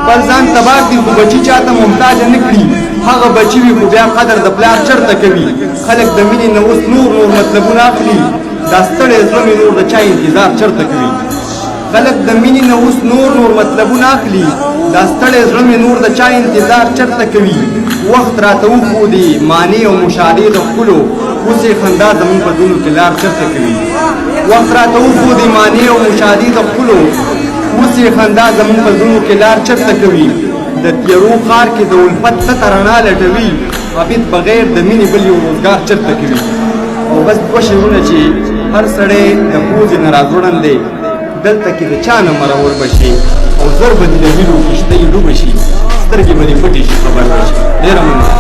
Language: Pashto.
بل ځان تباه کړي خو بچي چاته محتاج نه کړي هغه بچي وي خو بیا قدر د پلار چرته کوي خلک د مینې نه اوس نور مطلبونه اخلي دا ستړی زړه مې نور د چا انتظار چرته کوي خلک د مینې نه اوس نور مطلبونه اخلي دا ستړی زړه مې نور د چا انتظار چرته کوي وخت راته وښودې معنی او مشاهدې د ښکلو اوس یې خندا زموږ په زړونو کې لار چرته کوي وخت راته وښودې معنی او مشاهدې د ښکلو اوس یې خندا زموږ په زړونو کې لار چرته کوي د تیرو ښار کې د الفت تته رڼا لټوي عابد بغیر د مینې بل یو روزګار چرته کوي او بس دوه شعرونه چې هر سړی د پوزې نه راځوړن دی دلته کې د چا نه مرور به شي او زر به دې د هیلو کښتۍ ډوبه شي سترګې به دې پټې شي خبر به شي ډېره مننه